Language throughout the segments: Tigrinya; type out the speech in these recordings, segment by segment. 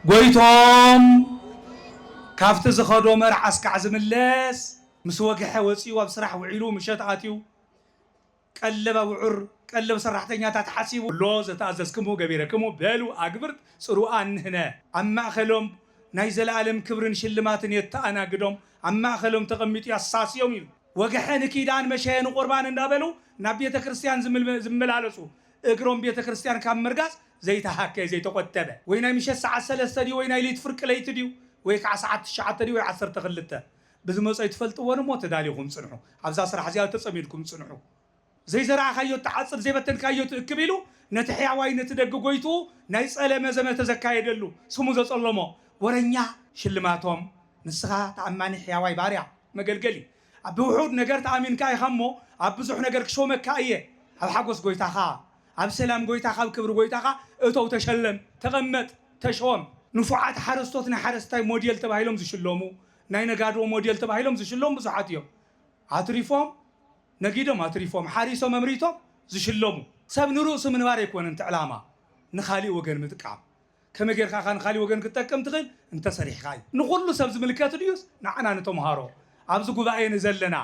ጎይቶም ካፍቲ ዝኸዶ መርዓስ ካዕ ዝምለስ ምስ ወግሐ ወፂኡ ኣብ ስራሕ ውዒሉ ምሸት ኣትዩ ቀለብ ውዑር ቀለብ ሰራሕተኛታት ሓሲቡ ሎ ዘተኣዘዝክሙ ገቢረክሙ በሉ ኣግብርት ፅሩኣን ንህነ ኣብ ማእኸሎም ናይ ዘለኣለም ክብርን ሽልማትን የተኣናግዶም ኣብ ማእኸሎም ተቐሚጡ ያሳስዮም ኢሉ ወግሐ ንኪዳን መሸየን ቁርባን እንዳበሉ ናብ ቤተ ክርስቲያን ዝመላለሱ እግሮም ቤተ ክርስቲያን ካብ ምርጋፅ ዘይተሃከ ዘይተቆጠበ ወይ ናይ ምሸት ሰዓት 3 ድዩ ወይ ናይ ሌት ፍርቂ ለይቲ ድዩ ወይ ከዓ ሰዓት 9 ድዩ ወይ 12 ብዝመፀይ ትፈልጥዎ ንሞ ተዳሊኹም ፅንሑ ኣብዛ ስራሕ እዚኣ ተፀሚድኩም ፅንሑ ዘይዘራእኻዮ ተዓፅር ዘይበተንካዮ ትእክብ ኢሉ ነቲ ሕያዋይ ነቲ ደግ ጎይቱ ናይ ፀለመ ዘመተ ዘካየደሉ ስሙ ዘፀለሞ ወረኛ ሽልማቶም ንስኻ ተኣማኒ ሕያዋይ ባርያ መገልገሊ ኣብ ውሑድ ነገር ተኣሚንካ ኢኻ እሞ ኣብ ብዙሕ ነገር ክሾመካ እየ ኣብ ሓጎስ ጎይታኻ ኣብ ሰላም ጎይታኻ ኣብ ክብሪ ጎይታኻ እተው ተሸለም ተቐመጥ ተሾም ንፉዓት ሓረስቶት ናይ ሓረስታይ ሞዴል ተባሂሎም ዝሽለሙ ናይ ነጋዶ ሞዴል ተባሂሎም ዝሽለሙ ብዙሓት እዮም ኣትሪፎም ነጊዶም ኣትሪፎም ሓሪሶም ኣምሪቶም ዝሽለሙ ሰብ ንርእሱ ምንባር ኣይኮነን እቲ ዕላማ ንኻሊእ ወገን ምጥቃም ከመይ ጌርካ ንኻሊእ ወገን ክትጠቅም ትኽእል እንተሰሪሕካ እዩ ንኩሉ ሰብ ዝምልከት ድዩስ ንዓና ንተምሃሮ ኣብዚ ጉባኤ ንዘለና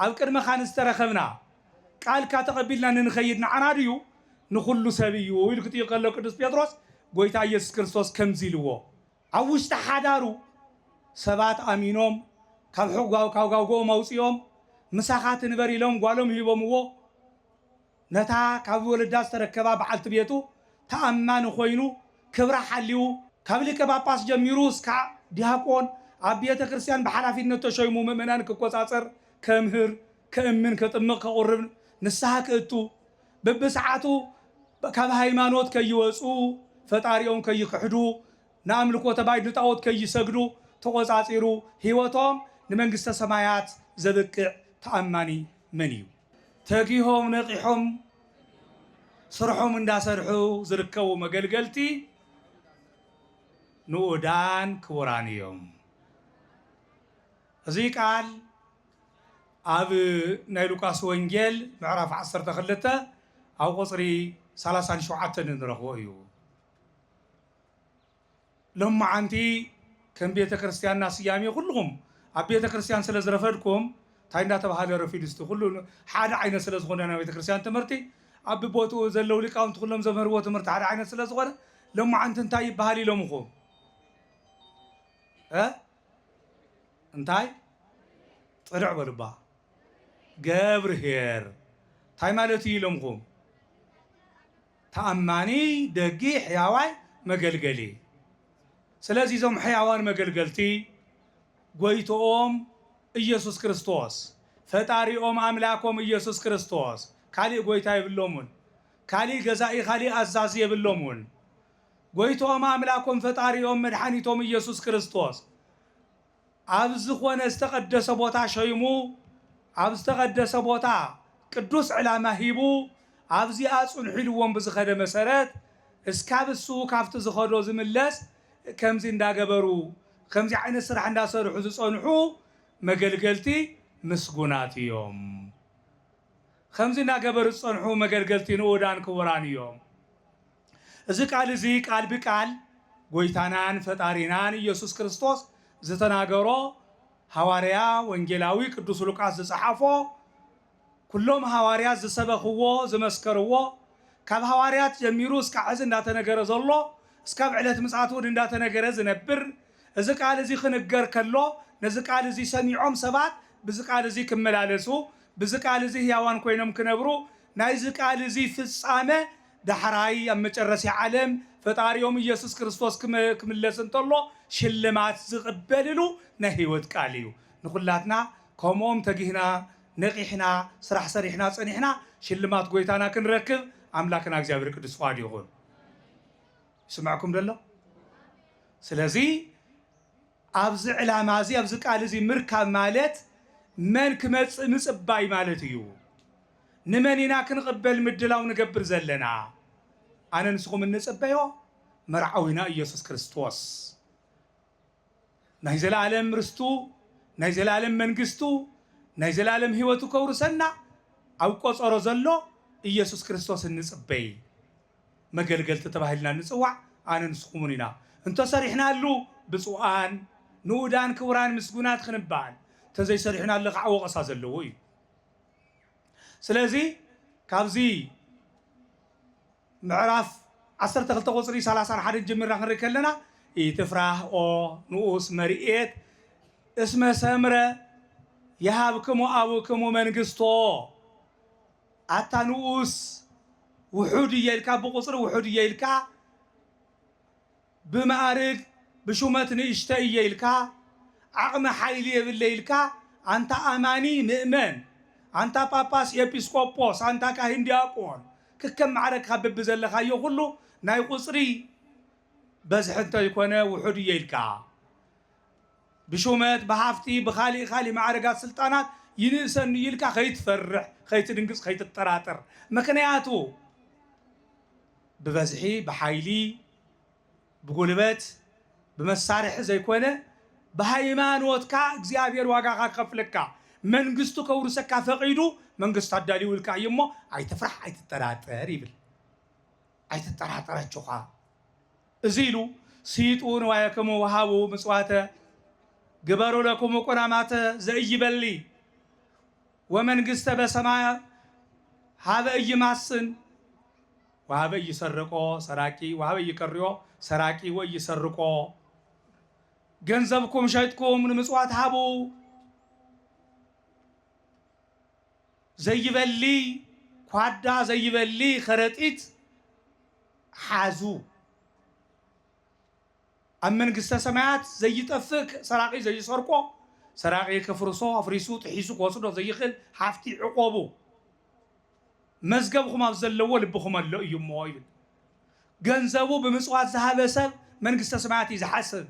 ኣብ ቅድመኻ ንዝተረኸብና ቃልካ ተቐቢልና ንንኸይድ ንዓና ድዩ ንኩሉ ሰብ እዩ ኢሉ ክትዩ ከሎ ቅዱስ ጴጥሮስ ጎይታ ኢየሱስ ክርስቶስ ከምዚ ኢልዎ ኣብ ውሽጢ ሓዳሩ ሰባት ኣሚኖም ካብ ጋውጋውጎኦም ኣውፂኦም ምሳኻ ትንበር ኢሎም ጓሎም ሂቦምዎ ነታ ካብ ወለዳ ዝተረከባ በዓልቲ ቤቱ ተኣማኒ ኮይኑ ክብራ ሓልዩ ካብ ሊቀ ጳጳስ ጀሚሩ እስካዕ ዲያቆን ኣብ ቤተ ክርስቲያን ብሓላፊነት ተሾይሙ ምእመናን ክቆፃፀር ከምህር ከእምን ከጥምቕ ከቁርብ ንስሓ ክእቱ በብሰዓቱ ካብ ሃይማኖት ከይወፁ ፈጣሪኦም ከይክሕዱ ንኣምልኮተ ባዕድ ንጣዖት ከይሰግዱ ተቆፃፂሩ ሂወቶም ንመንግስተ ሰማያት ዘብቅዕ ተኣማኒ መን እዩ ተጊሆም ነቂሖም ስርሖም እንዳሰርሑ ዝርከቡ መገልገልቲ ንኡዳን ክቡራን እዮም እዚ ቃል ኣብ ናይ ሉቃስ ወንጌል ምዕራፍ 12 ኣብ ቁፅሪ 37 ንረኽቦ እዩ ሎማዓንቲ ከም ቤተ ክርስቲያንና ስያሜ ኩልኩም ኣብ ቤተ ክርስቲያን ስለ ዝረፈድኩም እንታይ እንዳተባሃለ ረፊድስቲ ኩሉ ሓደ ዓይነት ስለ ዝኾነ ናይ ቤተ ክርስቲያን ትምህርቲ ኣብ ቦትኡ ዘለው ሊቃውንቲ ኩሎም ዘምህርዎ ትምህርቲ ሓደ ዓይነት ስለ ዝኾነ ሎማዓንቲ እንታይ ይበሃል ኢሎምኹም እንታይ ጥልዕ በልባ ገብርሄር እንታይ ማለት እዩ ኢሎምኹም ተኣማኒ ደጊ ሕያዋይ መገልገሊ ስለዚ እዞም ሕያዋን መገልገልቲ ጎይቶኦም ኢየሱስ ክርስቶስ ፈጣሪኦም ኣምላኮም ኢየሱስ ክርስቶስ ካሊእ ጎይታ የብሎምን ካሊእ ገዛኢ ካሊእ ኣዛዚ የብሎምን ጎይቶኦም ኣምላኮም ፈጣሪኦም መድሓኒቶም ኢየሱስ ክርስቶስ ኣብ ዝኾነ ዝተቐደሰ ቦታ ሸይሙ ኣብ ዝተቐደሰ ቦታ ቅዱስ ዕላማ ሂቡ ኣብዚኣ ፅንሒልዎም ብዝኸደ መሰረት እስካብ እሱ ካብቲ ዝኸዶ ዝምለስ ከምዚ እንዳገበሩ ከምዚ ዓይነት ስራሕ እንዳሰርሑ ዝፀንሑ መገልገልቲ ምስጉናት እዮም ከምዚ እንዳገበሩ ዝፀንሑ መገልገልቲ ንኡዳን ክቡራን እዮም እዚ ቃል እዚ ቃል ብቃል ጎይታናን ፈጣሪናን ኢየሱስ ክርስቶስ ዝተናገሮ ሐዋርያ ወንጌላዊ ቅዱስ ሉቃስ ዝፀሓፎ ኩሎም ሐዋርያት ዝሰበኽዎ ዝመስከርዎ ካብ ሐዋርያት ጀሚሩ እስካብ ሕዚ እንዳተነገረ ዘሎ እስካብ ዕለት ምጽአቱ እንዳተነገረ ዝነብር እዚ ቃል እዚ ክንገር ከሎ ነዚ ቃል እዚ ሰሚዖም ሰባት ብዚ ቃል እዚ ክመላለሱ ብዚ ቃል እዚ ህያዋን ኮይኖም ክነብሩ ናይዚ ቃል እዚ ፍጻመ ዳሕራይ ኣብ መጨረሲ ዓለም ፈጣሪኦም ኢየሱስ ክርስቶስ ክምለስ እንተሎ ሽልማት ዝቕበልሉ ናይ ህይወት ቃል እዩ ንኩላትና ከምኦም ተጊህና ነቂሕና ስራሕ ሰሪሕና ፀኒሕና ሽልማት ጎይታና ክንረክብ ኣምላክና እግዚአብሔር ቅዱስ ፈቃዱ ይኹን ይስማዕኩም ደሎ ስለዚ ኣብዚ ዕላማ እዚ ኣብዚ ቃል እዚ ምርካብ ማለት መን ክመፅእ ምፅባይ ማለት እዩ ንመን ኢና ክንቕበል ምድላው ንገብር ዘለና ኣነ ንስኹም እንፅበዮ መርዓዊና ኢየሱስ ክርስቶስ ናይ ዘለኣለም ርስቱ ናይ ዘለኣለም መንግስቱ ናይ ዘለኣለም ህይወቱ ከውርሰና ኣብ ቆፀሮ ዘሎ ኢየሱስ ክርስቶስ እንፅበይ መገልገልቲ ተባሂልና ንፅዋዕ ኣነ ንስኹምን ኢና انت سريحنا له بصوان نودان كوران مسجونات خنبان تزي سريحنا لك عوق أساس اللوي سلازي كابزي معرف عصر تغلط قصري سلاسان حد جميل رخ نركلنا يتفرح أو نؤوس مريئت اسمه سمرة يهابكم وأبوكم ومنقصتو أتا نؤوس وحودي يلكا بقصر وحودي يلكا بمعارك بشومتني اشتاي يلكا عقم حيلي بالليلكا أنت أماني مؤمن أنت باباس يبيسكوبوس أنت كاهن دياقون كم معرك خبب بزلخا يقولو ناي قصري بس حتى يكون وحودي يلكا بشومت بحافتي بخالي معركات سلطانات ينسن يلكا خيت فرح خيت دنقص خيت التراتر مكنياتو ببزحي بحايلي بقولبات بمسارح زي كونه بهايمانوتكا እግዚአብሔር ዋጋ ካከፍለካ መንግስቱ ከውርሰካ ፈቂዱ መንግስት አዳሊው ልካ ይሞ አይተፍራህ አይተጠራጠር ይብል አይተጠራጠራችሁካ እዚሉ ሲጡን ወያከሙ ወሃቡ ምጽዋተ ግበሩ ለኩም ቆናማተ ዘይበሊ ወመንግስተ በሰማይ ሀበ ይማስን ወሀበ ይሰርቆ ሰራቂ ወሀበ ይቀርዮ ሰራቂ ወይ ይሰርቆ ገንዘብኩም ሸጥኩም ምጽዋት ሃቡ ዘይበሊ ኳዳ ዘይበሊ خረጢት ሓዙ አመንግስተ ሰማያት ዘይጠፍቅ ሰራቂ ዘይሰርቆ ሰራቂ ከፍርሶ አፍሪሱ ጥሒሱ ወስዶ ዘይኽል ሓፍቲ ዕቆቡ መዝገብኩም ኣብ ዘለዎ ልብኩም ኣሎ እዩሞ ይብል ገንዘቡ ብምጽዋት ዝሃበ ሰብ መንግስተ ሰማያት ይዝሓስብ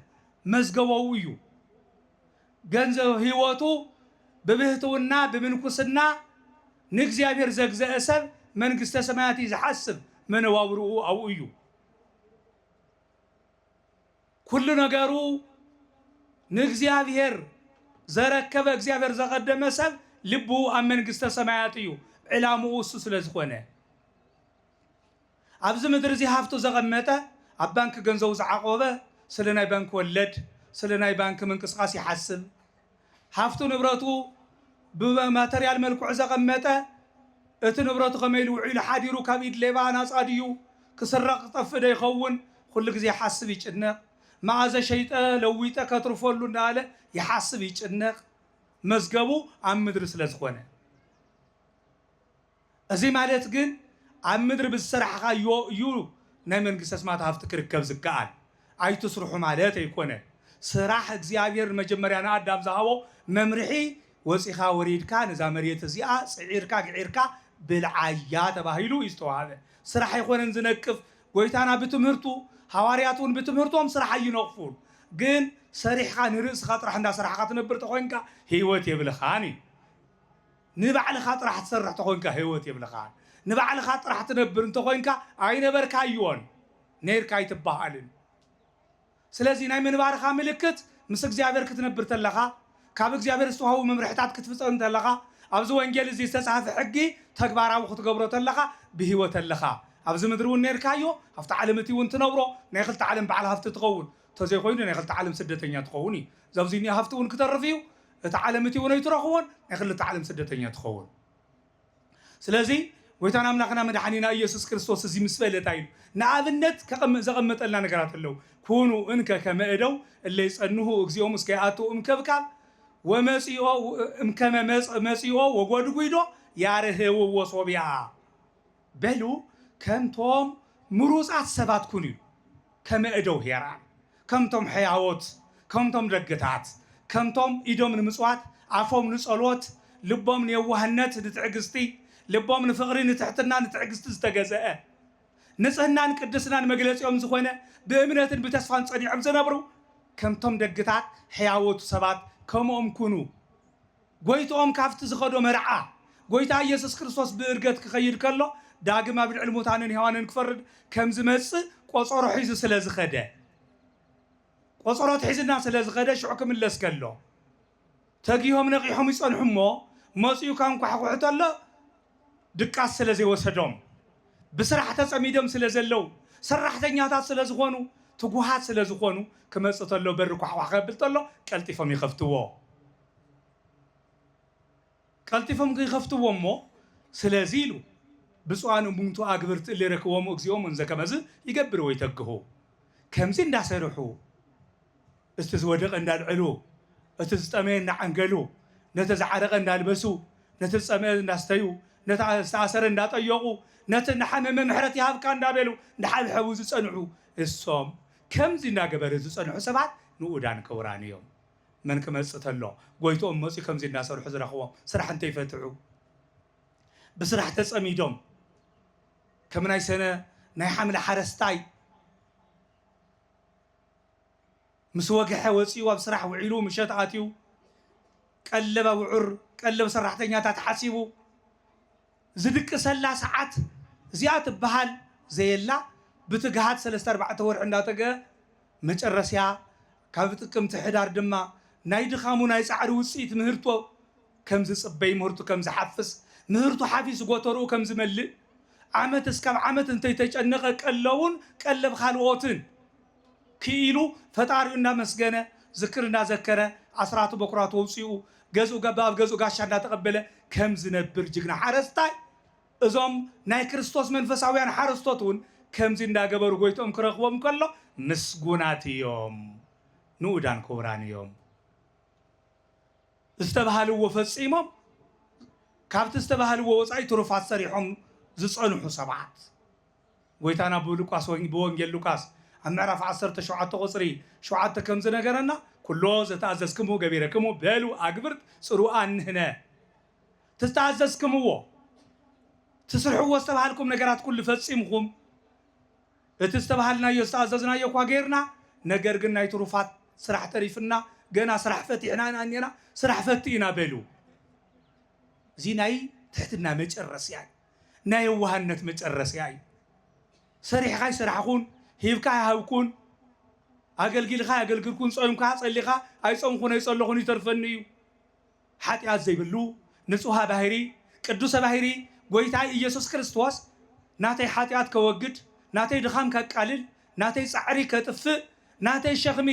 መዝገበው እዩ ገንዘብ ህይወቱ በብህትውና በምንኩስና ንእግዚአብሔር ዘግዘአ ሰብ መንግስተ ሰማያት ይዝሓስብ መነዋብሩኡ አው እዩ ኩሉ ነገሩ ንእግዚአብሔር ዘረከበ እግዚአብሔር ዘቀደመ ሰብ ልቡ ኣብ መንግስተ ሰማያት እዩ ዕላምኡ እሱ ስለዝኾነ ኣብዚ ምድሪ እዚ ሃፍቱ ዘቐመጠ ኣብ ባንክ ገንዘቡ ዝዓቆበ ስለናይ ባንክ ወለድ ስለናይ ባንክ ምንቅስቃስ ይሓስብ ሃፍቱ ንብረቱ ብማተርያል መልክዑ ዘቐመጠ እቲ ንብረቱ ከመይሉ ውዒሉ ሓዲሩ ካብ ኢድ ሌባ ናፃ ድዩ ክስረቕ ክጠፍእ ዶ ይኸውን ኩሉ ግዜ ይሓስብ ይጭነቕ ማዕዘ ሸይጠ ለዊጠ ከትርፈሉ እንዳለ ይሓስብ ይጭነቕ መዝገቡ ኣብ ምድሪ ስለዝኾነ እዚ ማለት ግን ኣብ ምድሪ ብዝሰራሕካዮ እዩ ናይ መንግስተ ሰማያት ሃፍቲ ክርከብ ዝከኣል ኣይትስርሑ ማለት ኣይኮነ ስራሕ እግዚአብሔር መጀመርያ ንኣዳም ዝሃቦ መምርሒ ወፂኻ ወሪድካ ነዛ መሬት እዚኣ ፅዒርካ ግዒርካ ብልዓያ ተባሂሉ ይስተዋሃበ ስራሕ ኣይኮነን ዝነቅፍ ጎይታና ብትምህርቱ ሐዋርያቱን ብትምህርቶም ስራሕ ኣይነቕፉን ግን ሰሪሕካ ንርእስኻ ጥራሕ እንዳሰራሕካ ትነብር ተኮይንካ ህይወት የብልኻኒ ንባዕልኻ ጥራሕ ትሰርሕ ተኮይንካ ህይወት የብልኻን ንባዕልኻ ጥራሕ ትነብር እንተኮይንካ ኣይነበርካዮን ነይርካ ኣይትበሃልን ስለዚህ ናይ ምንባርኻ ምልክት ምስ እግዚአብሔር ክትነብር ተለኻ ካብ እግዚአብሔር ዝተዋሃቡ መምርሕታት ክትፍፀም ተለኻ ኣብዚ ወንጌል እዚ ዝተጻሕፈ ሕጊ ተግባራዊ ክትገብሮ ተለኻ ብህይወት ኣለኻ ኣብዚ ምድሪ እውን ነይርካዮ ኣብቲ ዓለም እቲ እውን ትነብሮ ናይ ክልተ ዓለም በዓል ሃፍቲ ትኸውን ተዘይ ኮይኑ ናይ ክልተ ዓለም ስደተኛ ትኸውን እዩ ዘብዚ ኒ ሃፍቲ እውን ክተርፍ እዩ እቲ ዓለም እቲ እውን ኣይትረኽቦን ናይ ክልተ ዓለም ስደተኛ ትኸውን ስለዚ ጎይታና አምላኽና መድኃኒና ኢየሱስ ክርስቶስ እዚ ምስ በለታ ኢሉ ንኣብነት ዘቐመጠልና ነገራት ኣለው ኩኑ እንከ ከመ እደው እለ ይጸንሁ እግዚኦም እስከ ይኣትዉ እምከብካብ ወመጺኦ እምከመ መጺኦ ወጎድጉይዶ ያርህውዎ ሶብያ በሉ ከምቶም ምሩፃት ሰባት ኩኑ ከመ እደው ሄራን ከምቶም ሕያዎት ከምቶም ደግታት ከምቶም ኢዶም ንምጽዋት ኣፎም ንጸሎት ልቦም ንየዋህነት ንትዕግስቲ ልቦም ንፍቕሪ ንትሕትና ንትዕግስቲ ዝተገዘአ ንጽህናን ቅድስናን መግለጺኦም ዝኾነ ብእምነትን ብተስፋን ጸኒዖም ዝነብሩ ከምቶም ደግታት ሕያዎት ሰባት ከምኦም ኩኑ ጎይቶኦም ካብቲ ዝኸዶ መርዓ ጎይታ ኢየሱስ ክርስቶስ ብእርገት ክኸይድ ከሎ ዳግም ኣብ ልዕሊ ሙታንን ሕያዋንን ክፈርድ ከም ዝመጽእ ቆፀሮ ሒዙ ስለ ዝኸደ ቆፀሮት ሒዝና ስለ ዝኸደ ሽዑ ክምለስ ከሎ ተጊሆም ነቂሖም ይጸንሑ እሞ መጺኡ ካንኳሕኩሕ ተሎ ድቃስ ስለ ዘይወሰዶም ብስራሕ ተጸሚዶም ስለ ዘለው ሰራሕተኛታት ስለ ዝኾኑ تجوهات سلزخونو كما ستلو بركو حواخبل تلو قلطيفهم يخفتوو قلطيفهم يخفتوو مو سلازيلو بصوان مونتو اغبرت اللي ركوهم اكزيوم انزا كمز يقبروا يتقهو كمزي እንዳሰርሑ استزودق እንዳልዕሉ استزطمه እንዳعنገሉ ነተዛዓረቀ እንዳልበሱ ነተጸመه እንዳስተዩ ነተአሰረ እንዳጠየቁ ነተሐመመ ምሕረት ይሃብካ እንዳበሉ እንዳሐብሐቡ ዝጸንዑ እሶም ከምዚ እንዳገበረ ዝጸንዑ ሰባት ንኡዳን ክቡራን እዮም መን ክመጽተሎ ጎይቶም መጽ ከምዚ እንዳሰርሑ ዝረኽቦም ስራሕ እንተ ይፈትዑ بسرعة تسأميدهم كمن أي سنة نحمل حرستاي مسواق حواسي وبسرعة وعلوم مشات عاتيو قلب وعر قلب سرحتين تحسبوا زدك سلا ساعات زيادة بحال زي الله بتجهاد 3-4 ور عندها تجا متجرسيا كافتكم تحدار دما نايد خامو ناي سعر وسيت مهرتو كم زصبي مهرتو كم زحفس مهرتو حافظ قطرو كم زملء عمت اسكام عمت انت يتجنق قلون قلب خالوتن كيلو فتارينا مسجنه ذكرنا ذكره عصرات بكرات وصيو جزو جباب جزو غاشا تقبله كم زنبر جغنا حرستاي ازوم ناي كريستوس منفساويان حرستوتون كم زي እንዳገበሩ ጎይቶም ክረኽቦም ከሎ ምስጉናት እዮም ንኡዳን ክቡራን እዮም ዝተባሃልዎ ፈጺሞም ካብቲ ዝተባሃልዎ ወጻኢ ትሩፋት ሰሪሖም ዝጸንሑ ሰባት ጎይታና ብሉቃስ ወንጌል ሉቃስ ምዕራፍ 17 ቁጽሪ 7 ከም ዝነገረና ኩሎ ዘተኣዘዝክሙ ገቢረክሙ በሉ አግብርት ጽሩአን ንህነ ተተኣዘዝክምዎ ትስርሕዎ ዝተባሃልኩም ነገራት ኩሉ ፈጺምኩም እቲ ዝተባሃልናዮ ዝተኣዘዝናዮ እኳ ጌርና ነገር ግን ናይ ትሩፋት ስራሕ ተሪፍና ገና ስራሕ ፈቲሕና ኢና ስራሕ ፈቲና በሉ እዚ ናይ ትሕትና መጨረስያ ናይ የዋህነት መጨረስያ ሰሪሕካ ይስራሕኩን ሂብካ ይሃብኩን አገልግልካ ያገልግልኩን ጾምካ ጸሊኻ አይጾምኩን አይጸለኹን ይተርፈኒ እዩ ኃጢአት ዘይብሉ ንጹሃ ባህሪ ቅዱስ ባህሪ ጎይታ ኢየሱስ ክርስቶስ ናተይ ኃጢአት ከወግድ ናተይ ድኻም ከቃልል ናተይ ጻዕሪ ከጥፍእ ናተይ ሸኽሚ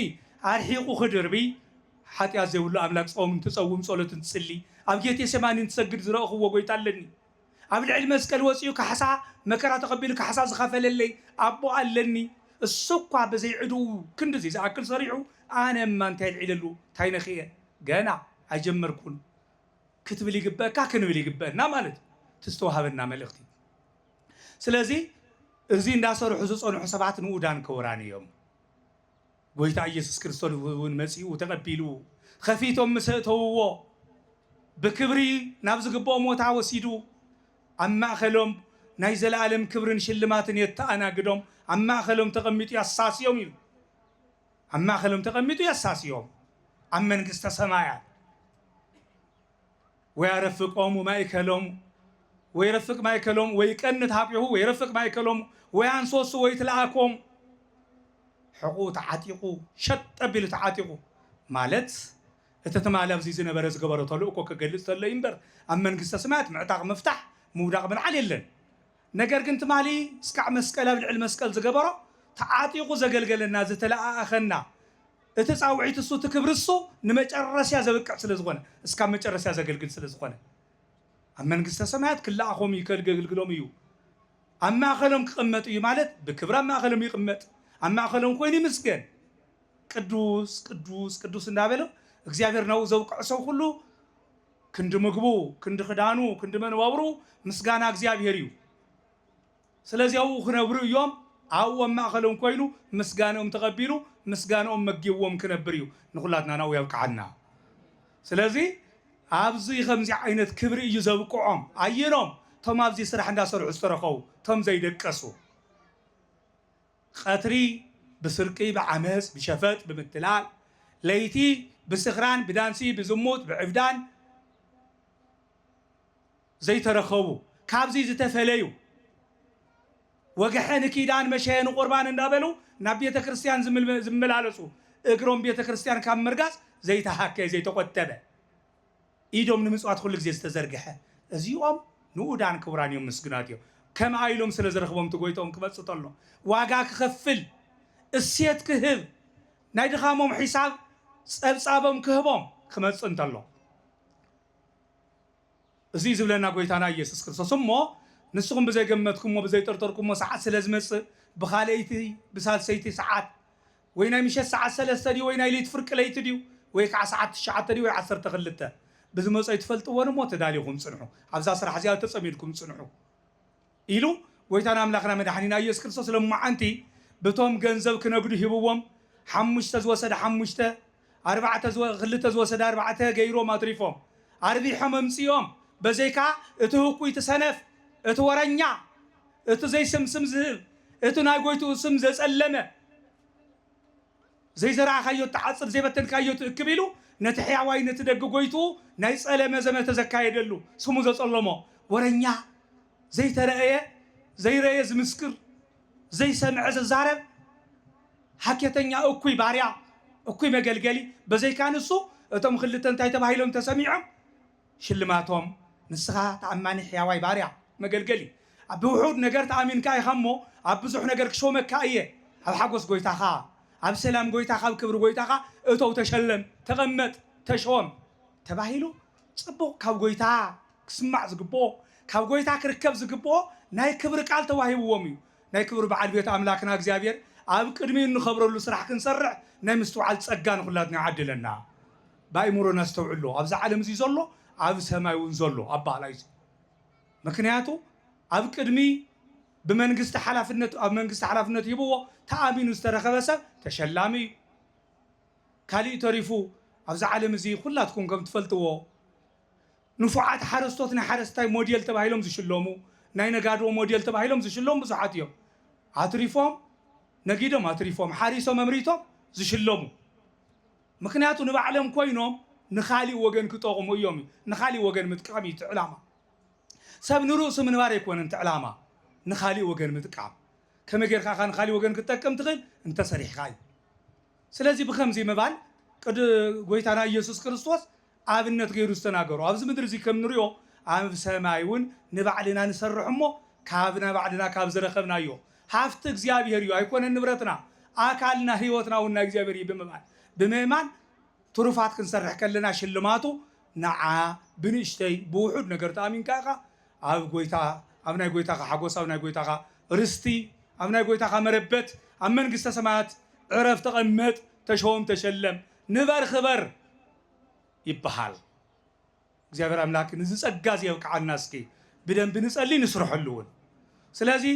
አርሒቁ ክድርቢ ኃጢአት ዘይብሉ አምላክ ጾም ትጸውም ጸሎትን ትጽሊ ኣብ ጌቴ ሰማኒን ትሰግድ ዝረኽቦ ጎይታ ኣለኒ ኣብ ልዕሊ መስቀል ወፂኡ ካሕሳ መከራ ተቐቢሉ ካሕሳ ዝኸፈለለይ ኣቦ ኣለኒ እሱ እኳ በዘይዕዱ ክንድዚ ዝኣክል ሰሪዑ ኣነማ እንታይ ልዕለሉ እንታይ ነኽየ ገና ኣይጀመርኩን ክትብል ይግበአካ ክንብል ይግበአና ማለት ትስተዋሃበና መልእኽቲ ስለዚ እዚ እንዳሰርሑ ዝጸንሑ ሰባት ንኡዳን ክቡራን እዮም ጎይታ ኢየሱስ ክርስቶስ እውን መጺኡ ተቐቢሉ ከፊቶም ምሰእተውዎ ብክብሪ ናብ ዝግብኦ ሞታ ወሲዱ ኣብ ማእኸሎም ናይ ዘለዓለም ክብርን ሽልማትን የተኣናግዶም ኣብ ማእኸሎም ተቐሚጡ ያሳስዮም ኢሉ ኣብ ማእኸሎም ተቐሚጡ ያሳስዮም ኣብ መንግስተ ሰማያት ወያረፍቆሙ ማእከሎም ويرفق ما يكلم ويكنت هابيه ويرفق ما يكلم وينصوص ويتلاكم حقوق تعاتيقو شت بيل تعاتيقو مالت تتمالف زي زنبر زغبرو تلوكو كجلص تله ينبر ام منግስተ ሰማያት معتاق مفتاح موداق من عليلن ነገር ግን ትማሊ እስካዕ መስቀል ኣብ ልዕል መስቀል ዝገበሮ ተዓጢቁ ዘገልገለና ዝተላኣኸና እቲ ጻውዒት እሱ ትክብርሱ ንመጨረስያ ዘብቅዕ ስለዝኾነ እስካ መጨረስያ ዘገልግል ስለዝኾነ ኣብ መንግስተ ሰማያት ክላኣኾም ይከልገልግሎም እዩ ኣብ ማእኸሎም ክቕመጥ እዩ ማለት ብክብራ ማእኸሎም ይቕመጥ ኣብ ማእኸሎም ኮይኑ ይምስገን ቅዱስ ቅዱስ ቅዱስ እንዳበለው እግዚአብሔር ነው ዘውቅዕ ሰው ሁሉ ክንዲ ምግቡ ክንዲ ክዳኑ ክንዲ መንባብሩ ምስጋና እግዚአብሔር እዩ ስለዚህ አው ክነብሩ እዮም አው ማእኸሎም ኮይኑ ምስጋናኦም ተቀቢሉ ምስጋናኦም መግብዎም ክነብር እዩ ንኹላትና ነው ያብቃዓና ስለዚህ ኣብዚ ከምዚ ዓይነት ክብሪ እዩ ዘብቅዖም ኣየኖም ቶም ኣብዚ ስራሕ እንዳሰርሑ ዝተረኸቡ ቶም ዘይደቀሱ ቀትሪ ብስርቂ ብዓመፅ ብሸፈጥ ብምትላል ለይቲ ብስኽራን ብዳንሲ ብዝሙት ብዕብዳን ዘይተረኸቡ ካብዚ ዝተፈለዩ ወገሐን ኪዳን መሸየን ቁርባን እንዳበሉ ናብ ቤተ ክርስቲያን ዝመላለሱ እግሮም ቤተ ክርስቲያን ካብ ምርጋጽ ዘይተሃከ ዘይተቆጠበ ኢዶም ንምጽዋት ኩሉ ግዜ ዝተዘርግሐ እዚኦም ንኡዳን ክቡራን እዮም ምስግናት እዮም ከም ኣይሎም ስለ ዝረኽቦም ትጎይቶም ክመጽእ ተሎ ዋጋ ክኸፍል السيت كهب نايد خامهم حساب صابهم كهبهم خمس انت الله زيز لنا قويتانا يسوع كريستوس مو نسقم بزي قمتكم وبزي طرطركم ساعات سلازمص بخاليتي بسالسيتي ساعات وينا مشى ساعات سلسدي وينا ليت فرق ليت ديو ويك ساعات شعات ديو 10 تخلته بزمص يتفلطوا ونمو تداليهم صنحوا ابزا صراحه زياده تصميدكم صنحوا إلو ويتانا أملاكنا مدحنينا يسوع كريستوس لما أنتي بتوم جنزب كنقدو هبوهم حمش تزوسد حمشته 4 غلت تزوسد 4 غيرو ما تريفهم عربي حمم سيوم بزيكا اتهوكو يتسنف اتورنيا اتو زي سمسم زهب اتو نايقويتو سم زسلمه زي زرع خيو تعصر زي بتن خيو تكبيلو نتحيا واي نتدق قويتو ناي صلمه زمه تزكايدلو سمو زصلمو ورنيا زي ترأيه زي رأيه مسكر زي سمع زارب حكيتنيا أكوي باريا أكوي مجلجلي بزي كان السو تم خلتن تاي تباهيلهم تسميعهم شلماتهم نسخة تعماني حياوي باريا مجلجلي بوحود نجرت عامين كاي خمو عبزح نجر كشومة كاية هب حقوس قويتاخا هب سلام قويتاخا بكبر قويتاخا اتو تشلم تغمت تشوم تباهيلو صبو كاب قويتا كسمع زقبو كاب قويتا كركب زقبو ناي كبر قال تواهيبوم يو ناي كبر بعد بيت املاكنا اغزابير اب قدمي نخبرلو سراح كنسرع ناي مستوعل ጸጋን ሁላትና ያድለና ባይሙሮ ናስተውዕሎ ኣብዛ ዓለም እዚ ዘሎ ኣብ ሰማይ እውን ዘሎ ኣባላይ ምክንያቱ ኣብ ቅድሚ بمنجست حلافنت أو منجست حلافنت يبوه تأمين استرخبسه تشلامي كالي تعرفوا أفزع على مزي خلاتكم كم تفلتوا نفعات حرستوتنا حرستاي موديل تبعيلهم زشلومو ناينا قادروا موديل تبعيلهم زشلوم بصحاتيهم عطريفهم نجيدهم عطريفهم حارسهم أمريتهم زشلومو مكنياتو نبعلم كوينهم نخالي وجن كتوغم ويومي نخالي وجن متقامي تعلامة سب نروس من واري يكون انت علامة نخالي وجن متقام كما غير خان خالي وجن كتكم تغل انت صريح خاي سلازي بخمزي مبال قد غويتانا يسوع كريستوس አብነት ገይሩ ዝተናገሩ ኣብዚ ምድር እዚ ከም ንሪኦ ኣብ ሰማይ እውን ንባዕልና ንሰርሕ እሞ ካብና ባዕልና ካብ ዝረኸብናዮ ሃፍቲ እግዚአብሔር እዩ ኣይኮነን ንብረትና ኣካልና ህይወትና እውን ናይ እግዚአብሔር እዩ ብምእማን ትሩፋት ክንሰርሕ ከለና ሽልማቱ ንዓ ብንእሽተይ ብውሑድ ነገር ተኣሚንካ ኢኻ ኣብ ጎይታ ኣብ ናይ ጎይታኻ ሓጎስ ኣብ ናይ ጎይታኻ ርስቲ ኣብ ናይ ጎይታኻ መረበት ኣብ መንግስተ ሰማያት ዕረፍ ተቐመጥ ተሾም ተሸለም ንበር ክበር يبحال እግዚአብሔር አምላክ ንዝጸጋዝ ይብቃዓና እስኪ ብደም ብንጸሊ ንስርሐሉን ስለዚህ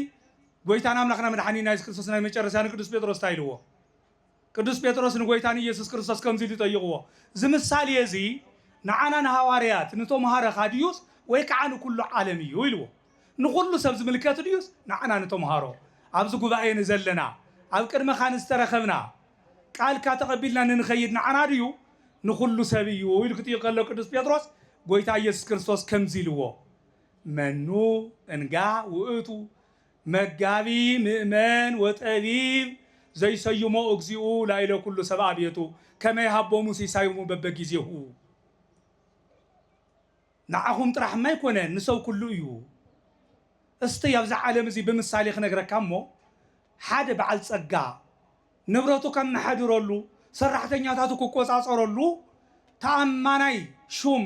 ጎይታና አምላክና መድኃኒና ኢየሱስ ክርስቶስ ናይ መጨረሻ ቅዱስ ጴጥሮስ ታይልዎ ቅዱስ ጴጥሮስ ንጎይታን ኢየሱስ ክርስቶስ ከምዚ ይጠይቅዎ ዝምሳሌ እዚ ንዓና ንሐዋርያት ንተምሃረ ኻድዩስ ወይ ከዓ ንኩሉ ዓለም እዩ ኢልዎ ንኩሉ ሰብ ዝምልከት ድዩስ ንዓና ንተምሃሮ ኣብዚ ጉባኤ ንዘለና ኣብ ቅድመ ኻን ዝተረኸብና ቃልካ ተቐቢልና ንንኸይድ ንዓና ድዩ نخل سبيه ويلكتي قال له قدس بيتروس قويتا يسوع كريستوس كمزي لو منو انقا وقتو مقابي مؤمن وطبيب زي سيمو اغزيو لا الى كل سبع بيتو كما يحبو موسى سايمو ببغيزيو نعهم طرح ما يكون نسو كله يو استي يبز عالم زي بمثالي خنغركامو حدا بعل صقا نبرتو كان نحدرولو ሰራሕተኛታቱ ኮቆጻጸረሉ ተአማናይ ሹም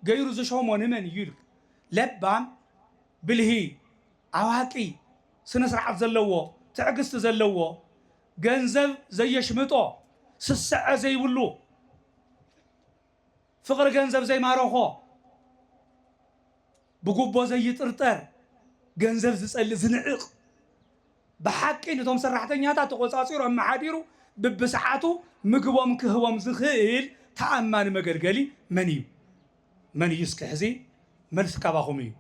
ገይሩ ዝሾሞን ምን ይልክ ለባም ብልሂ አዋቂ ስነ ስርዓት ዘለዎ ትዕግስት ዘለዎ ገንዘብ ዘየሽምጦ ስስዐ ዘይብሉ ፍቅር ገንዘብ ዘይማረኾ ብጉቦ ዘይጥርጠር ገንዘብ ዝጸል ዝንዕቕ በሐቂ ነቶም ሰራሕተኛታት ተቆጻጺሩ አማሓዲሩ ببسعاتو مقبوم كهوم زخيل تأمان مقرقلي منيو من يسكحزي ملث كاباخوميو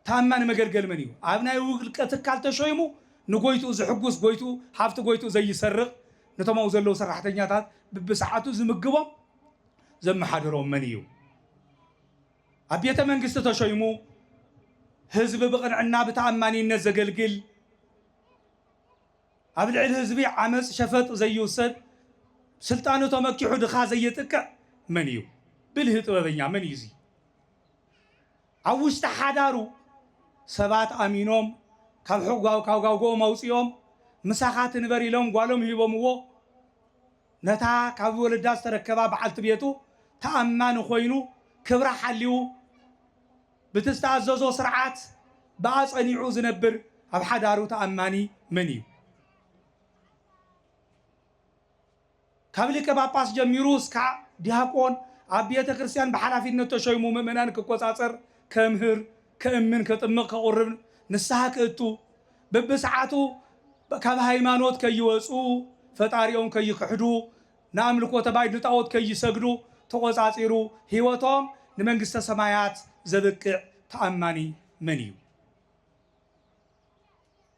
تأمان مقرقل منيو عبنا يوغل كتكال تشويمو نقويتو زحقوس قويتو حافتو قويتو زي سرق نتمو زلو سرحتنياتات ببسعاتو زي مقبوم زي محادرون منيو عبيتا منقست تشويمو هزب بقنعنا بتأماني نزقلقل قبل عيد هزبي عمس شفت زي يوسد سلطانه تمكحو دخا زي يتكع منيو بالهط وبنيا من يزي عوشت حدارو سبات امينوم كاب حقاو كاوغاو موصيوم مساخات نبري لهم قالهم يبومو نتا كاب ولدا استركبا بعلت بيتو تأمان خوينو كبره حليو بتستعززو سرعات باصنيعو زنبر اب حدارو تأماني منيو كابليك باباس جميروس كا دياقون ابيته كريستيان بحلافينته تشيمو مؤمنان كقصاصر كمهر كأمن كطمق كقرب نسحا كأتو ببسعاتو كاب هايمانوت كيوصو ፈጣሪኦም ከይክሕዱ ናምልኮ ተባይድ ጣዖት ከይሰግዱ ተቆጻጺሩ ህይወቶም ንመንግስተ ሰማያት ዘብቅዕ ተአማኒ መን እዩ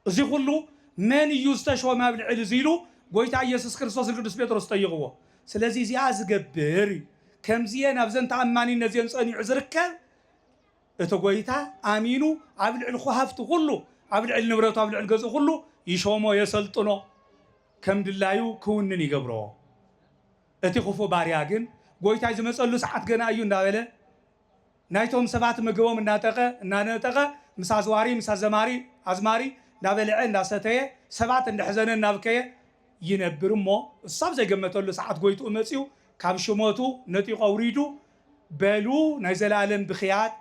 እዚ ሁሉ መን እዩ ዝተሾመ ብልዕል ዚሉ ጎይታ ኢየሱስ ክርስቶስ ቅዱስ ጴጥሮስ ጠይቅዎ ስለዚ እዚኣ ዝገብር ከምዚየ ናብዘን ተአማኒነት ዘን ጸኒዑ ዝርከብ እቲ ጎይታ አሚኑ ኣብ ልዕል ኹሃፍቲ ሁሉ ኣብ ልዕል ንብረቱ ኣብ ልዕል ገጽ ሁሉ ይሾሞ የሰልጥኖ كم دلايو كونن يقبرو اتي خفو باريا جن قويتاي زمصلو ساعات غنا ايو اندابله نايتوم سبات مغبوم نانتقه مسازواري مسازماري ازماري دابله انداستيه سبات اندحزنن نابكيه ينبرمو الصاب زي جمتلو ساعات قويتو مصيو كاب شموتو نتي قوريدو بلو ناي زلالم بخيات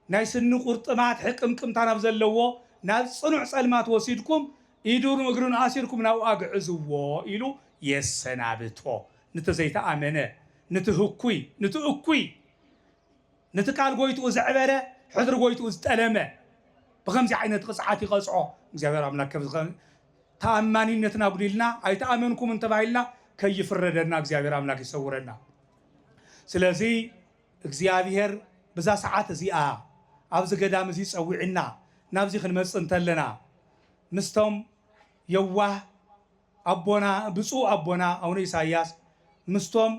ناي سن قرطمات حقمقم تناب زلوو ناز صنع صلمات وسيدكم يدور مغرون اسيركم ناو اغعزو يلو يسنابتو نتزيت امنه نتهكوي نتأكوي نتقال قويتو زعبره حضر قويتو زتلمه بخمس عينت قصعات يقصعو እግዚአብሔር አምላክ ተአማኒነትና ጉዲልና አይተአመንኩም እንተባይልና ከይፍረደና እግዚአብሔር አምላክ ይሰውረና ስለዚህ እግዚአብሔር በዛ ሰዓት እዚኣ ኣብዚ ገዳም እዚ ጸዊዕና ናብዚ ክንመጽ እንተለና مستم يواه أبونا بسوء أبونا أون إسحاق مستم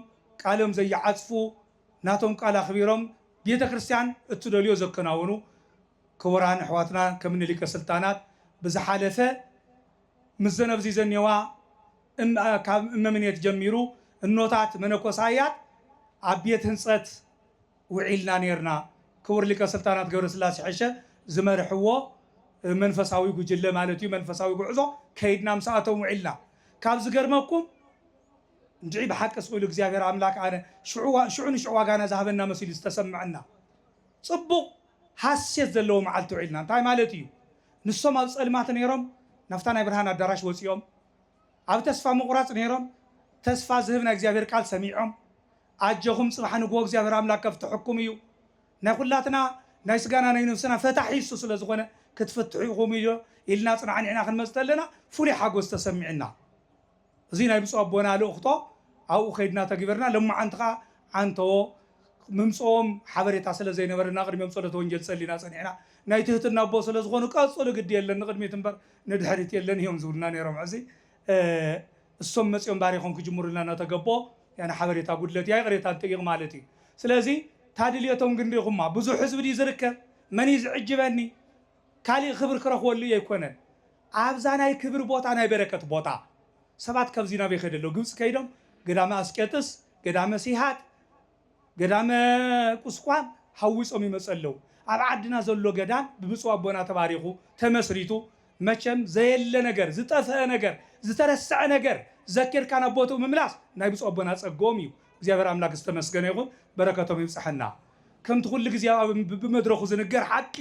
قالهم زي عطفو ناتهم قال خبيرهم بيت كريستيان اتدليو زكناونو كوران حواتنا كمن لك سلطانات بزحالفه مزنب زي زنيوا من يتجميرو النوتات منكوسايات عبيت هنصت وعيلنا نيرنا كور لك سلطانات غير سلاسي عشه زمرحوه منفساوي ጉጅለ ማለት እዩ መንፈሳዊ ጉዕዞ ከይድና ምሳአቶም ውዒልና ካብ ዝገርመኩም እንጂ በሐቀስ ቁሉ እግዚአብሔር አምላክ አነ ሽዑ ዋጋና ዝሃበና መስል ዝተሰምዐና ጽቡቅ ሐሴት ዘለዎ መዓልቲ ውዒልና እንታይ ማለት እዩ ንሶም ኣብ ጸልማት ነይሮም ናፍታ ናይ ብርሃን አዳራሽ ወጽዮም ኣብ ተስፋ ምቁራጽ ነይሮም ተስፋ ዝህብና እግዚአብሔር ቃል ሰሚዖም አጀኹም ጽባሕ ንግቦ እግዚአብሔር አምላክ ከፍትሕኩም እዩ ናይ ኩላትና ናይ ስጋና ናይ ነፍስና ፈታሒሱ ስለዝኾነ كتفتحوا ميجو إلنا صنعني إحنا خن مستلنا فولي حاجوس تسمعنا زين هاي بسوا بونا لأخته أو خيدنا تجبرنا لما عنتو ممسوم حبري تصل زين ورنا قدم يمسوله تونجل سلينا صنعنا نايته تنبوس لزغونه كاسول قد يلنا قدم يتنبر ندحرت يلنا يوم زورنا نيرم عزي السمس يوم باريخون كجمهور لنا تجبو يعني حبري تقول لتي هاي غريت تيجي مالتي سلازي تادي اليوم قندي خما بزو حزب دي زركه من يعجبني كالي خبر كرخو اللي يكونن عبزاناي كبر بوتا ناي بركت بوتا سبات كبزينا بيخدلو ግብጽ ከይዶም ገዳመ አስቄጥስ ገዳመ ሲሃት ገዳመ ቁስቋም ሐውጾም ይመጸለው ኣብ ዓድና ዘሎ ገዳም ብብፁዕ አቦና ተባሪኹ ተመስሪቱ መቸም ዘየለ ነገር ዝጠፈአ ነገር ዝተረሰዐ ነገር ዘኪርካና ቦቱ ምምላስ ናይ ብፁዕ አቦና ጸጎም እዩ እግዚአብሔር አምላክ ዝተመስገነ ይሁን በረከቶም ይብጽሐና ከምት ሁሉ ጊዜ በመድረኹ ዝንገር ሐቂ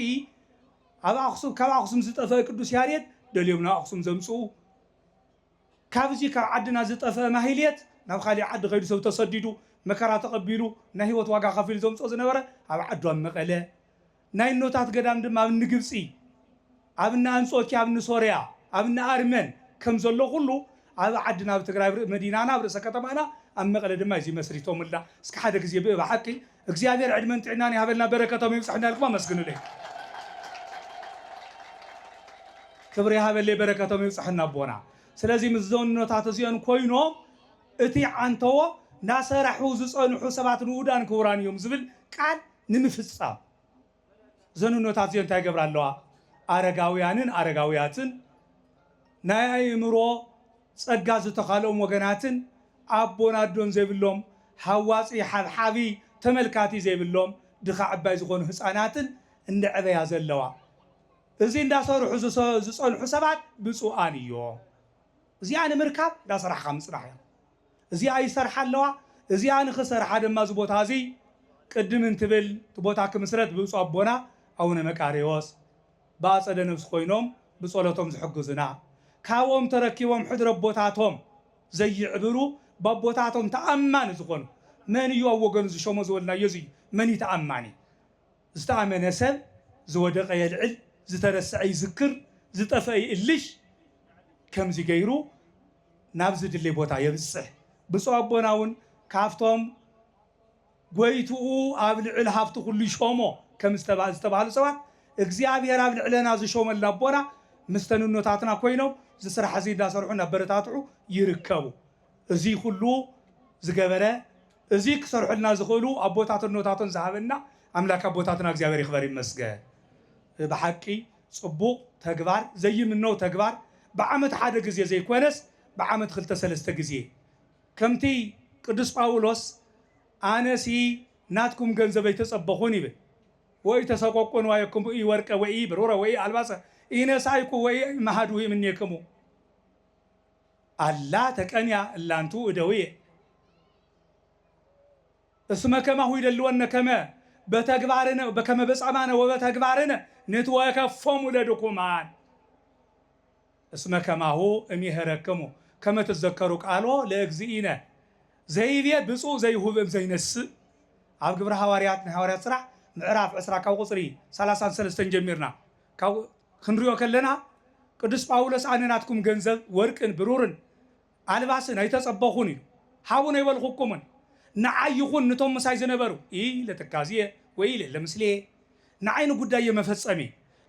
ኣብ ኣኽሱም ካብ ኣኽሱም ዝጠፈአ ቅዱስ ያሬድ ደልዮምና ኣኽሱም ዘምጽኡ ካብዚ ካብ ዓድና ዝጠፈአ ማህሌት ናብ ካሊእ ዓዲ ከይዱ ሰብ ተሰዲዱ መከራ ተቐቢሉ ናይ ህይወት ዋጋ ከፊሉ ዘምጽኦ ዝነበረ ኣብ ዓዱ ኣብ መቐለ ናይ ኖታት ገዳም ድማ ኣብ ንግብፂ ኣብ አንጾኪያ ኣብ ሶርያ ኣብ አርመን ከም ዘሎ ሁሉ ኣብ ዓድና ኣብ ትግራይ መዲናና ኣብ ርእሰ ከተማና ኣብ መቐለ ድማ እዚ መስሪቶምልና እስከ ሓደ ግዜ ብሓቂ እግዚአብሔር ዕድመን ጥዕናን ይሃበልና በረከቶም ይብጽሕና ኢልኩም አመስግኑልኝ كبر هذا اللي بركته من صحنا بونا سلازم الزون نوتات زين كوينو اتي عنتو ناصر حوز صنحو سبات نودان كورانيوم زبل قال نمفصا زون نوتات زين تاي قبرالوا አረጋውያንን አረጋውያትን ናይ አእምሮ ጸጋ ዝተኻሎም ወገናትን አቦና ዶን ዘይብሎም ሐዋጺ ሐብሐቢ ተመልካቲ ዘይብሎም ድኻ ዓባይ ዝኾኑ ህፃናትን እንደ ዕበያ ዘለዋ እዚ እንዳሰርሑ ዝጸንሑ ሰባት ብፁዓን እዮም እዚኣ ንምርካብ ዳሰርሕካ ምፅራሕ እያ እዚኣ ይሰርሓ ኣለዋ እዚኣ ንኽሰርሓ ድማ እዚ ቦታ እዚ ቅድም እንትብል እቲ ቦታ ክምስረት ብፁዕ ኣቦና ኣቡነ መቃርዮስ ብኣፀደ ነብሲ ኮይኖም ብፀሎቶም ዝሕግዙና ካብኦም ተረኪቦም ሕድረ ቦታቶም ዘይዕብሩ በቦታቶም ተኣማኒ ዝኾኑ መን እዩ ኣብ ወገኑ ዝሾሞ ዝበልናዮ እዚ መን እዩ ተኣማኒ ዝተኣመነ ሰብ ዝወደቀ የልዕል ዝተረስዐ ይዝክር ዝጠፍአ ይእልሽ ከምዚ ገይሩ ናብ ዝድለይ ቦታ የብፅሕ ብፁዕ ኣቦና እውን ካብቶም ጎይትኡ ኣብ ልዕል ሃብቲ ኩሉ ይሾሞ ከም ዝተባሃሉ ሰባት እግዚኣብሔር ኣብ ልዕለና ዝሾመልና ኣቦና ምስተንኖታትና ኮይኖም ዝስራሕ እዚ እንዳሰርሑ እናበረታትዑ ይርከቡ እዚ ኩሉ ዝገበረ እዚ ክሰርሑልና ዝኽእሉ ኣቦታትን ኖታትን ዝሃበና ኣምላክ ኣቦታትና እግዚኣብሔር ይኽበር ይመስገን ብሓቂ ፅቡቕ ተግባር ዘይምነው ተግባር ብዓመት ሓደ ግዜ ዘይኮነስ ብዓመት 2-3 ግዜ ከምቲ ቅዱስ ጳውሎስ ኣነሲ ናትኩም ገንዘብ ኣይተፀበኹን ይብል ወይ ተሰቆቁን ዋይኩም ወርቀ ወይ ብሩረ ወይ ኣልባሰ ኢነሳይኩ ወይ መሃዱ ይምኔክሙ አላ ተቀንያ እላንቱ እደውየ እስመ ከማሁ ይደልወነ ከመ በተግባርነ በከመ በጻማነ ወበተግባርነ ንትወከፎሙ ለድኩማን እስመ ከማሁ እሚሄረክሙ ከመ ትዘከሩ ቃሎ ለእግዚእነ ዘይቤ ብፁዕ ዘይሁብም ዘይነስእ ኣብ ግብረ ሃዋርያት ንሃዋርያት ስራሕ ምዕራፍ 20 ካብ ቁፅሪ 33 ጀሚርና ካብ ክንሪኦ ከለና ቅዱስ ጳውሎስ ኣነ ናትኩም ገንዘብ ወርቅን ብሩርን ኣልባስን ኣይተፀበኹን እዩ ሃቡን ኣይበልኹኩምን ንዓይ ይኹን ነቶም ምሳይ ዝነበሩ ለተካዝየ ወይ ለምስሌ ንዓይኒ ጉዳይ መፈፀሚ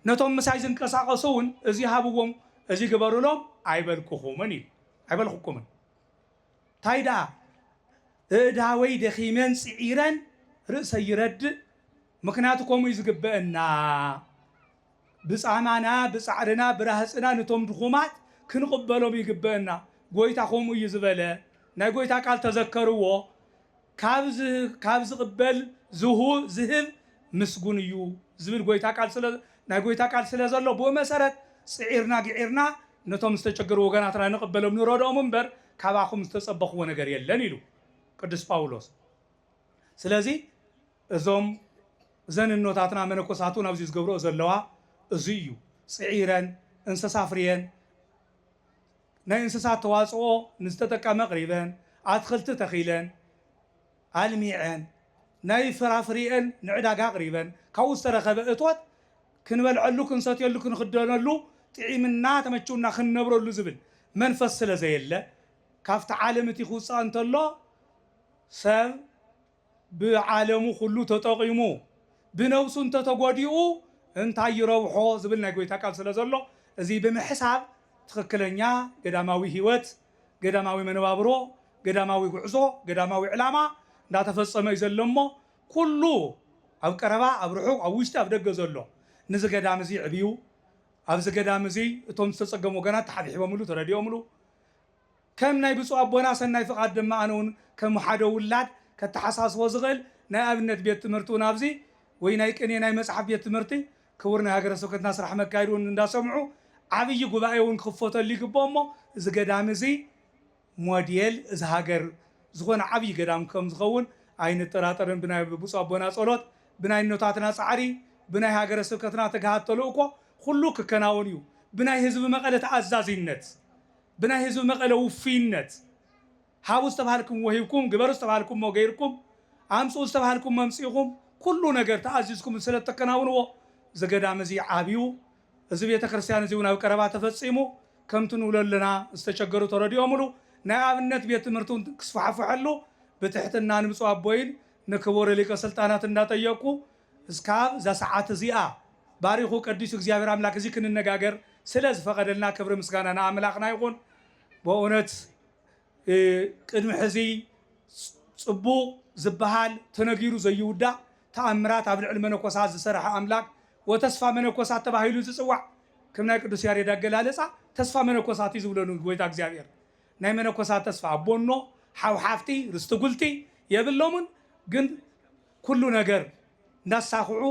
ነቶም ምሳይ ዝንቀሳቀሱ እውን እዚ ሃብዎም እዚ ግበሩሎም ኣይበልኩኹምን እዩ ኣይበልኹኩምን እንታይ ደኣ እዳወይ ደኺመን ፅዒረን ርእሰ ይረድእ ምክንያቱ ከምኡ ዝግበአና ብፃማና ብፃዕርና ብራህፅና ነቶም ድኹማት ክንቕበሎም ይግበአና ጎይታ ከምኡ እዩ ዝበለ ናይ ጎይታ ቃል ተዘከርዎ ካብ ዝቕበል ዝህብ ምስጉን እዩ ዝብል ጎይታ ቃል ናይ ጎይታ ቃል ስለ ዘሎ ብኡ መሰረት ፅዒርና ግዒርና ነቶም ዝተቸገሩ ወገናትና ንቕበሎም ንረድኦም እምበር ካባኹም ዝተፀበኽዎ ነገር የለን ኢሉ ቅዱስ ጳውሎስ ስለዚ እዞም ዘንኖታትና መነኮሳቱ ናብዚ ዝገብሮ ዘለዋ እዚ እዩ ፅዒረን እንስሳ ፍርየን ናይ እንስሳት ተዋፅኦ ንዝተጠቀመ ቅሪበን ኣትክልቲ ተኺለን ኣልሚዐን ናይ ፍራፍሪአን ንዕዳጋ ቅሪበን ካብኡ ዝተረኸበ እቶት ክንበልዐሉ ክንሰትየሉ ክንክደነሉ ጥዒምና ተመችውና ክንነብረሉ ዝብል መንፈስ ስለ ዘየለ ካብቲ ዓለም እቲ ክውፃእ እንተሎ ሰብ ብዓለሙ ኩሉ ተጠቂሙ ብነብሱ እንተተጎዲኡ እንታይ ይረብሖ ዝብል ናይ ጎይታ ቃል ስለ ዘሎ እዚ ብምሕሳብ ትክክለኛ ገዳማዊ ህይወት ገዳማዊ መነባብሮ ገዳማዊ ጉዕዞ ገዳማዊ ዕላማ እንዳተፈፀመ እዩ ዘሎ እሞ ኩሉ ኣብ ቀረባ ኣብ ርሑቕ ኣብ ውሽጢ ኣብ ደገ ዘሎ ነዚ ገዳም እዚ ዕብዩ ኣብዚ ገዳም እዚ እቶም ዝተፀገሙ ወገናት ተሓቢቦምሉ ተረዲኦምሉ ከም ናይ ብፁዕ ኣቦና ሰናይ ፍቓድ ድማ ኣነ እውን ከም ሓደ ውላድ ከተሓሳስቦ ዝኽእል ናይ ኣብነት ቤት ትምህርቲ እውን ኣብዚ ወይ ናይ ቅኔ ናይ መፅሓፍ ቤት ትምህርቲ ክቡር ናይ ሃገረ ስብከትና ስራሕ መካየዲ እውን እንዳሰምዑ ዓብይ ጉባኤ እውን ክኽፈተሉ ይግብኦ እሞ እዚ ገዳም እዚ ሞዴል እዚ ሃገር ዝኾነ ዓብይ ገዳም ከም ዝኸውን ኣይንጠራጠርን ብናይ ብፁዕ ኣቦና ጸሎት ብናይ ኖታትና ፃዕሪ ብናይ ሃገረ ስብከትና ተጋሃት ተልእኮ ኩሉ ክከናወን እዩ ብናይ ህዝቢ መቐለ ተኣዛዚነት ብናይ ህዝቢ መቐለ ውፊይነት ሃቡ ዝተባሃልኩም ወሂብኩም ግበሩ ዝተባሃልኩም ገይርኩም ኣምፅኡ ዝተባሃልኩም መምፂኹም ኩሉ ነገር ተኣዚዝኩም ስለ ተከናውንዎ ዘገዳም እዚ ዓብዩ እዚ ቤተ ክርስቲያን እዚ እውን ኣብ ቀረባ ተፈፂሙ ከምቲ ንብሎ ኣለና ዝተቸገሩ ተረዲኦምሉ ናይ ኣብነት ቤት ትምህርቲ ክስፋሕፍሐሉ ብትሕትና ንብፁዕ ኣቦይን ንክቡር ሊቀ ስልጣናት እንዳጠየቁ እስካብ እዛ ሰዓት እዚኣ ባሪኹ ቀዲሱ እግዚኣብሔር ኣምላክ እዚ ክንነጋገር ስለ ዝፈቐደልና ክብሪ ምስጋና ንኣምላኽና ይኹን ብእውነት ቅድሚ ሕዚ ፅቡቕ ዝበሃል ተነጊሩ ዘይውዳእ ተኣምራት ኣብ ልዕሊ መነኮሳት ዝሰርሐ ኣምላክ ወተስፋ መነኮሳት ተባሂሉ ዝፅዋዕ ከም ናይ ቅዱስ ያሬድ ኣገላለፃ ተስፋ መነኮሳት እዩ ዝብለኑ ጎይታ እግዚኣብሔር ናይ መነኮሳት ተስፋ ኣቦኖ ሓውሓፍቲ ርስቲ ጉልቲ የብሎምን ግን ኩሉ ነገር እንዳሳኽዑ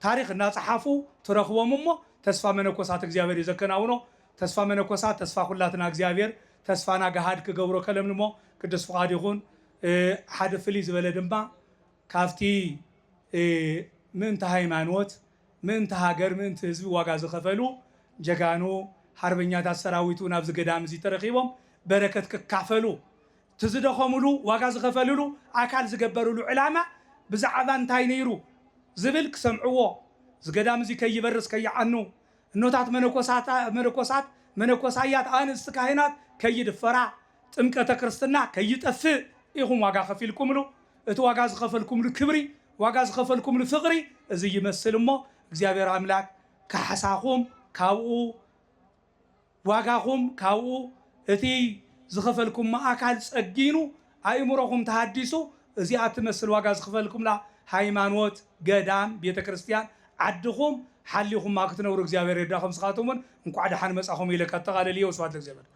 ታሪክ እንዳፀሓፉ ትረኽቦም እሞ ተስፋ መነኮሳት እግዚኣብሔር እዩ ዘከናውኖ ተስፋ መነኮሳት ተስፋ ኩላትና እግዚኣብሔር ተስፋና ገሃድ ክገብሮ ከለምንሞ ቅዱስ ፍቃድ ይኹን ሓደ ፍልይ ዝበለ ድማ ካብቲ ምእንቲ ሃይማኖት ምእንቲ ሃገር ምእንቲ ህዝቢ ዋጋ ዝኸፈሉ ጀጋኑ ሓርበኛታት ሰራዊቱ ናብ ዝገዳም እዚ ተረኺቦም በረከት ክካፈሉ ትዝደኸሙሉ ዋጋ ዝኸፈልሉ ኣካል ዝገበሩሉ ዕላማ ብዛዕባ እንታይ ነይሩ ዝብል ክሰምዕዎ ዝገዳም እዚ ከይበርስ ከይዓኑ እኖታት መነኮሳያት ኣንስቲ ካህናት ከይድፈራ ጥምቀተ ክርስትና ከይጠፍእ ኢኹም ዋጋ ከፊልኩምሉ እቲ ዋጋ ዝኸፈልኩምሉ ክብሪ ዋጋ ዝኸፈልኩምሉ ፍቕሪ እዚ ይመስል እሞ እግዚአብሔር አምላክ ካሕሳኹም ካብኡ ዋጋኹም ካብኡ እቲ ዝኸፈልኩም ኣካል ፀጊኑ ኣእምሮኹም ተሃዲሱ እዚኣ ትመስል ዋጋ ዝኸፈልኩምላ ሃይማኖት ገዳም ቤተክርስቲያን ዓድኹም ሓሊኹም ክትነብሩ እግዚአብሔር ይርዳኹም። ስኻትኩምን እንኳዕ ደሓን መጻኹም ኢለ ከተቃለልየ ወስብሐት ለእግዚአብሔር።